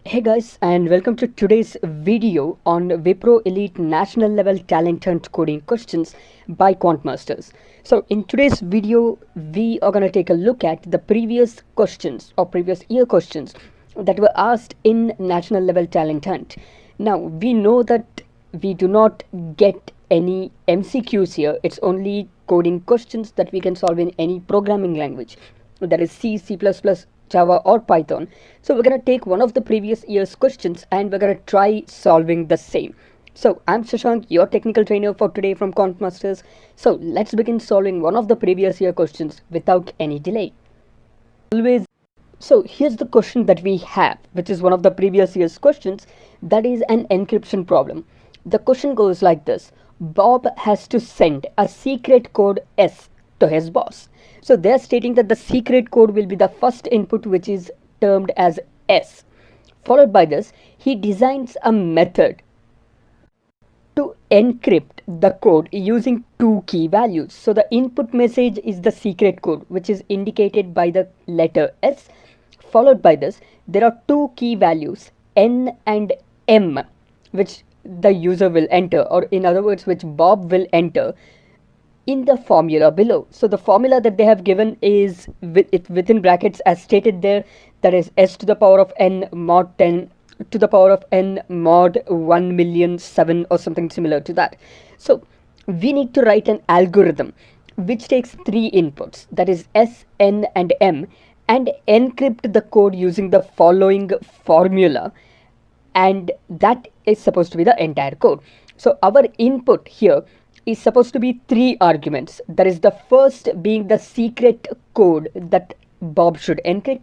Hey guys, and welcome to today's video on Wipro Elite National Level Talent Hunt Coding Questions by Quant Masters. So in today's video, we are going to take a look at the previous questions or previous year questions that were asked in National Level Talent Hunt. Now, we know that we do not get any MCQs here. It's only coding questions that we can solve in any programming language. That is C, C++, Java or Python. So we're going to take one of the previous year's questions and we're going to try solving the same. So I'm Shashank, your technical trainer for today from Quant Masters. So let's begin solving one of the previous year questions without any delay. So here's the question that we have, which is one of the previous year's questions. That is an encryption problem. The question goes like this: Bob has to send a secret code S to his boss. So they're stating that the secret code will be the first input, which is termed as S. Followed by this, he designs a method to encrypt the code using two key values. So the input message is the secret code, which is indicated by the letter S. Followed by this, there are two key values, N and M, which the user will enter, or in other words, which Bob will enter in the formula below. So the formula that they have given is within brackets as stated there, that is S to the power of N mod 10 to the power of N mod 1,000,007 or something similar to that. So we need to write an algorithm which takes three inputs, that is S, N and M, and encrypt the code using the following formula, and that is supposed to be the entire code. So our input here is supposed to be three arguments. That is, the first being the secret code that Bob should encrypt,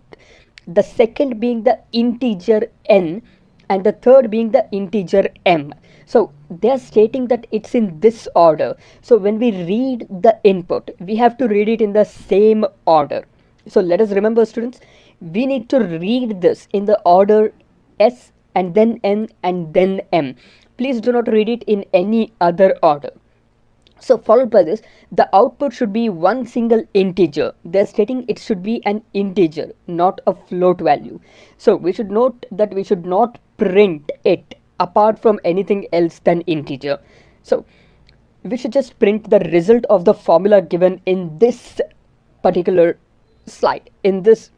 the second being the integer N, and the third being the integer M. So they are stating that it's in this order. So when we read the input, we have to read it in the same order. So let us remember, students, we need to read this in the order S and then N and then M. Please do not read it in any other order. So followed by this, the output should be one single integer. They're stating it should be an integer, not a float value. So we should note that we should not print it apart from anything else than integer. So we should just print the result of the formula given in this particular slide, in this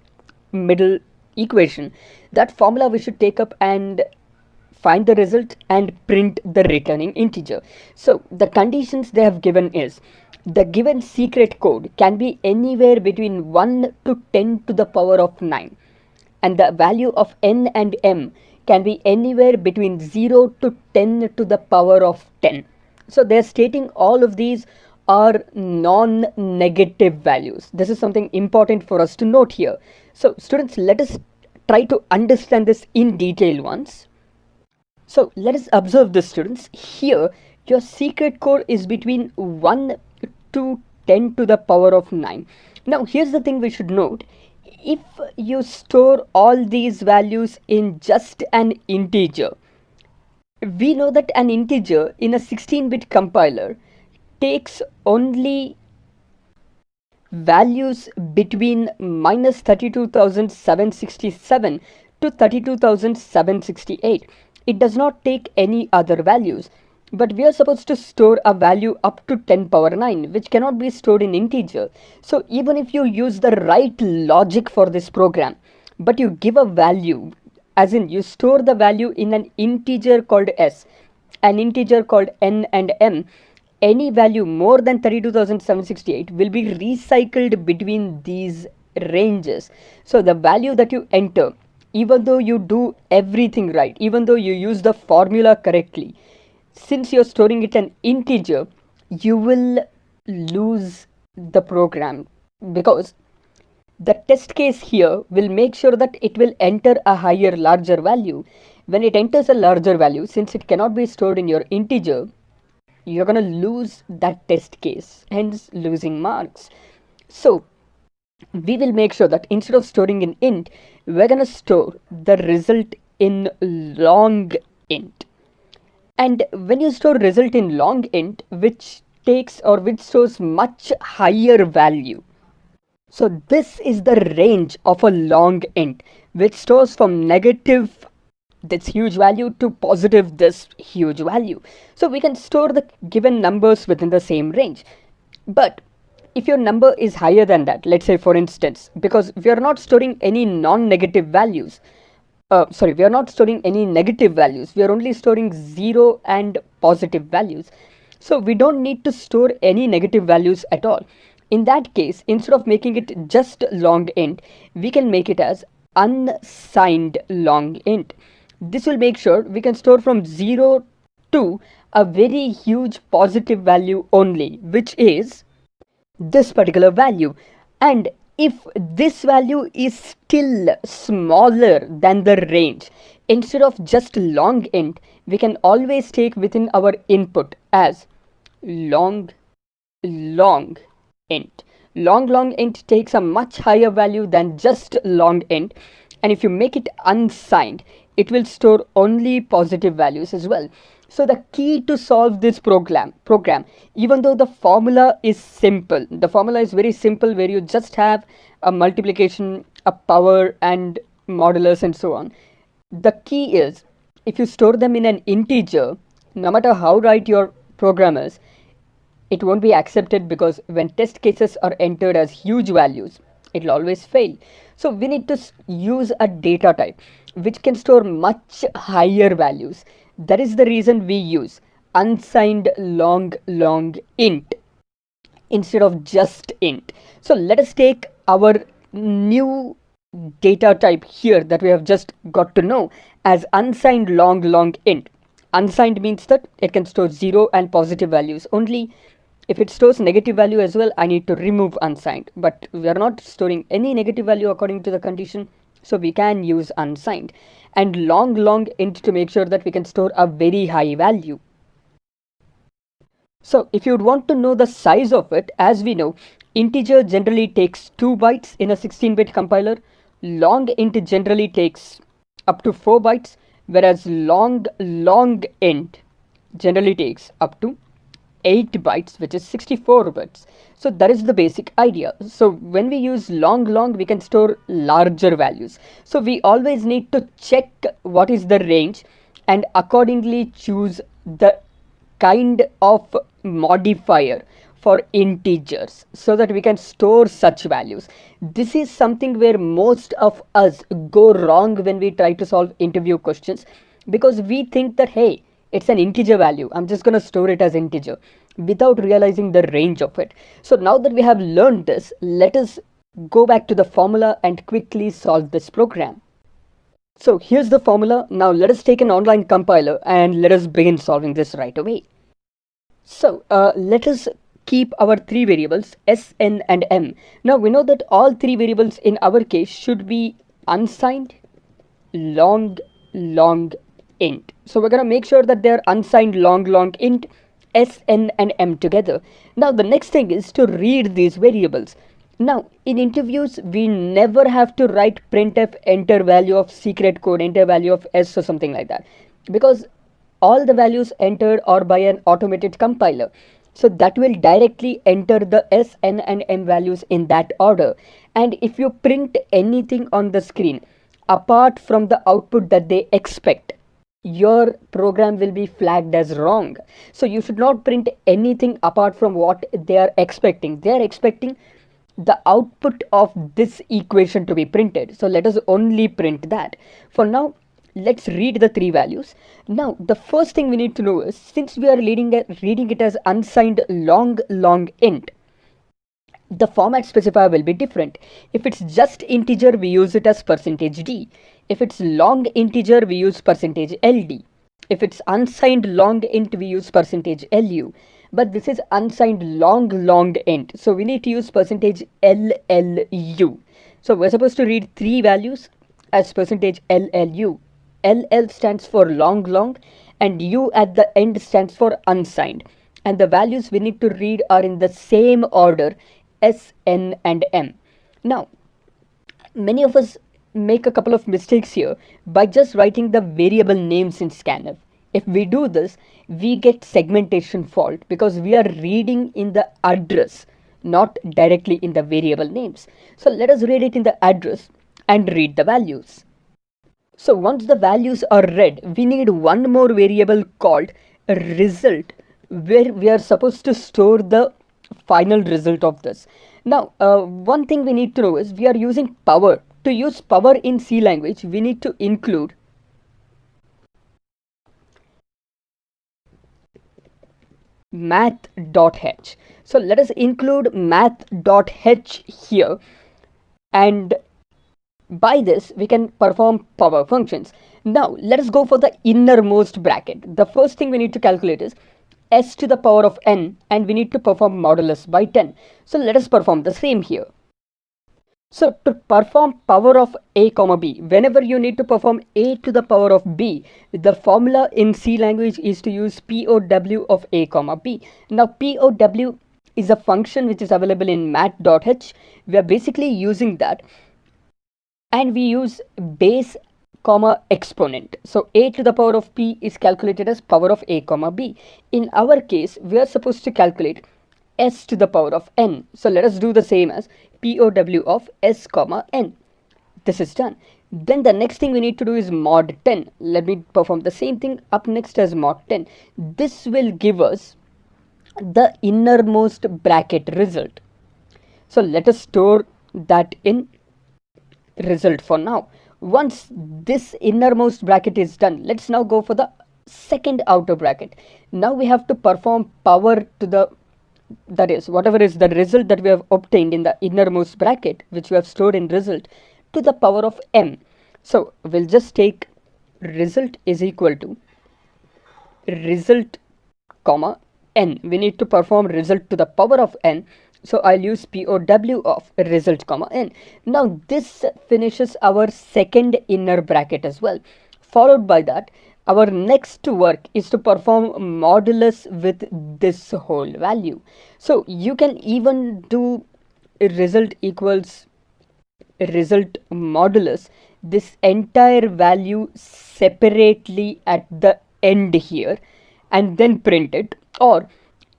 middle equation. That formula we should take up and find the result and print the returning integer. So the conditions they have given is the given secret code can be anywhere between 1 to 10 to the power of 9, and the value of N and M can be anywhere between 0 to 10 to the power of 10. So they're stating all of these are non-negative values. This is something important for us to note here. So students, let us try to understand this in detail once. So let us observe this, students. Here your secret code is between 1 to 10 to the power of 9. Now here's the thing we should note. If you store all these values in just an integer, we know that an integer in a 16-bit compiler takes only values between minus 32,767 to 32,768. It does not take any other values, but we are supposed to store a value up to 10 power 9, which cannot be stored in integer. So even if you use the right logic for this program, but you give a value, as in you store the value in an integer called S, an integer called N and M, any value more than 32,768 will be recycled between these ranges. So the value that you enter, even though you do everything right, even though you use the formula correctly, since you're storing it an integer, you will lose the program, because the test case here will make sure that it will enter a higher, larger value. When it enters a larger value, since it cannot be stored in your integer, you're going to lose that test case, hence losing marks. So we will make sure that instead of storing in int, we're going to store the result in longend. And when you store result in longend, which stores much higher value. So this is the range of a longend, which stores from negative this huge value to positive this huge value. So we can store the given numbers within the same range. But if your number is higher than that, let's say for instance, because we are not storing any non-negative values, we are not storing any negative values, we are only storing 0 and positive values. So we don't need to store any negative values at all. In that case, instead of making it just long int, we can make it as unsigned long int. This will make sure we can store from 0 to a very huge positive value only, which is this particular value. And if this value is still smaller than the range, instead of just long int, we can always take within our input as long int. Long int takes a much higher value than just long int, and if you make it unsigned, it will store only positive values as well. So the key to solve this program, even though the formula is simple, the formula is very simple, where you just have a multiplication, a power and modulus and so on. The key is, if you store them in an integer, no matter how right your program is, it won't be accepted, because when test cases are entered as huge values, it will always fail. So we need to use a data type which can store much higher values. That is the reason we use unsigned long int instead of just int. So let us take our new data type here that we have just got to know as unsigned long int. Unsigned means that it can store 0 and positive values only. If it stores negative value as well, I need to remove unsigned, but we are not storing any negative value according to the condition, so we can use unsigned. And long int to make sure that we can store a very high value. So if you would want to know the size of it, as we know, integer generally takes 2 bytes in a 16-bit compiler. Long int generally takes up to 4 bytes, whereas long int generally takes up to 8 bytes, which is 64 bits. So that is the basic idea. So when we use long, we can store larger values. So we always need to check what is the range and accordingly choose the kind of modifier for integers so that we can store such values. This is something where most of us go wrong when we try to solve interview questions, because we think that, hey, it's an integer value, I'm just going to store it as integer, without realizing the range of it. So now that we have learned this, let us go back to the formula and quickly solve this program. So here's the formula. Now let us take an online compiler and let us begin solving this right away. So let us keep our 3 variables s, n and m. Now we know that all 3 variables in our case should be unsigned long int. So we're going to make sure that they're unsigned long int, s, n and m together. Now the next thing is to read these variables. Now in interviews we never have to write printf enter value of secret code, enter value of s or something like that, because all the values entered are by an automated compiler. So that will directly enter the s, n and m values in that order. And if you print anything on the screen apart from the output that they expect, your program will be flagged as wrong. So you should not print anything apart from what they are expecting. They are expecting the output of this equation to be printed. So let us only print that. For now, let's read the 3 values. Now the first thing we need to know is, since we are reading it as unsigned long int, the format specifier will be different. If it's just integer, we use it as %d. If it's long integer, we use %ld. If it's unsigned long int, we use %lu. But this is unsigned long int, so we need to use %llu. So we're supposed to read 3 values as %llu. LL stands for long and U at the end stands for unsigned. And the values we need to read are in the same order, S, N and M. Now, many of us make a couple of mistakes here by just writing the variable names in scanf. If we do this, we get segmentation fault because we are reading in the address, not directly in the variable names. So let us read it in the address and read the values. So once the values are read, we need one more variable called result, where we are supposed to store the final result of this. Now, one thing we need to know is we are using power. To use power in C language, we need to include math.h. So let us include math.h here, and by this we can perform power functions. Now let us go for the innermost bracket. The first thing we need to calculate is s to the power of n, and we need to perform modulus by 10. So let us perform the same here. So to perform power of a comma b, whenever you need to perform a to the power of b, the formula in C language is to use POW of a comma b. Now POW is a function which is available in math.h. We are basically using that, and we use base comma exponent. So a to the power of p is calculated as power of a comma b. In our case, we are supposed to calculate s to the power of n. So let us do the same as POW of s comma n. This is done. Then the next thing we need to do is mod 10. Let me perform the same thing up next as mod 10. This will give us the innermost bracket result. So let us store that in result for now. Once this innermost bracket is done, let's now go for the second outer bracket. Now we have to perform power to the, that is, whatever is the result that we have obtained in the innermost bracket, which we have stored in result, to the power of m. So we'll just take result is equal to result comma n. We need to perform result to the power of n, so I'll use POW of result comma n. Now this finishes our second inner bracket as well. Followed by that, our next work is to perform modulus with this whole value. So you can even do result equals result modulus this entire value separately at the end here, and then print it. Or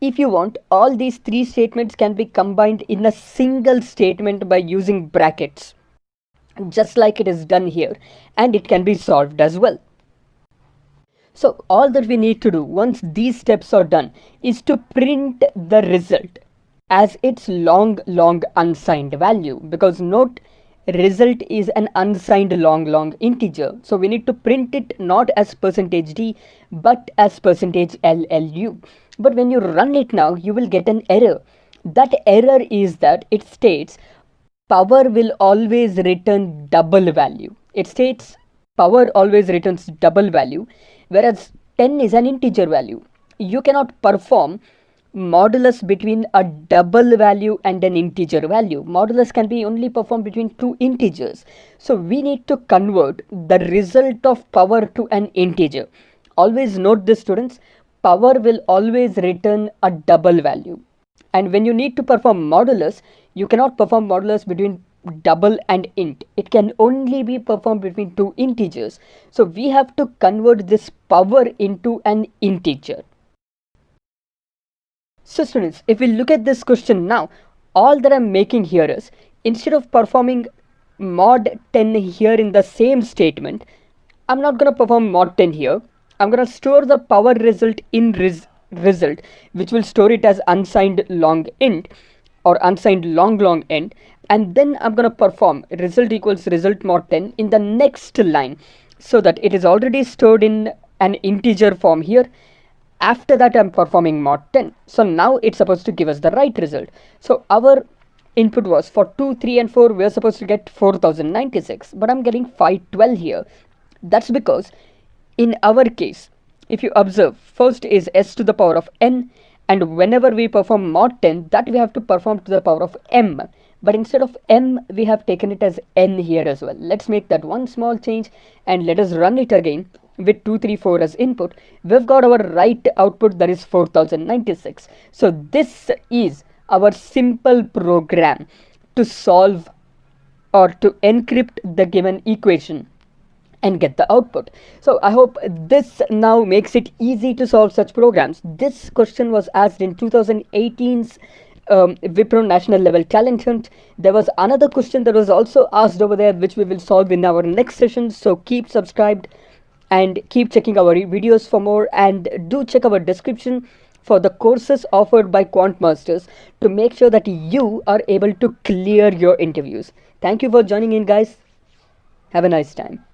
if you want, all these three statements can be combined in a single statement by using brackets, just like it is done here, and it can be solved as well. So all that we need to do once these steps are done is to print the result as its long unsigned value, because note, result is an unsigned long integer. So we need to print it not as %d but as %llu. But when you run it now, you will get an error. That error is that it states power will always return double value. It states power always returns double value, whereas 10 is an integer value. You cannot perform modulus between a double value and an integer value. Modulus can be only performed between two integers. So we need to convert the result of power to an integer. Always note this, students, power will always return a double value. And when you need to perform modulus, you cannot perform modulus between double and int. It can only be performed between two integers. So we have to convert this power into an integer. So students, if we look at this question now, all that I'm making here is, instead of performing mod 10 here in the same statement, I'm not going to perform mod 10 here. I'm going to store the power result in result, which will store it as unsigned long int or unsigned long end, and then I'm going to perform result equals result mod 10 in the next line, so that it is already stored in an integer form here. After that, I'm performing mod 10. So now it's supposed to give us the right result. So our input was for 2, 3 and 4, we're supposed to get 4096, but I'm getting 512 here. That's because in our case, if you observe, first is s to the power of n, and whenever we perform mod 10, that we have to perform to the power of m. But instead of m, we have taken it as n here as well. Let's make that one small change and let us run it again with 2, 3, 4 as input. We've got our right output, that is 4096. So this is our simple program to solve or to encrypt the given equation and get the output. So I hope this now makes it easy to solve such programs. This question was asked in 2018's Wipro National Level Talent Hunt. There was another question that was also asked over there, which we will solve in our next session. So keep subscribed and keep checking our videos for more, and do check our description for the courses offered by Quant Masters to make sure that you are able to clear your interviews. Thank you for joining in, guys. Have a nice time.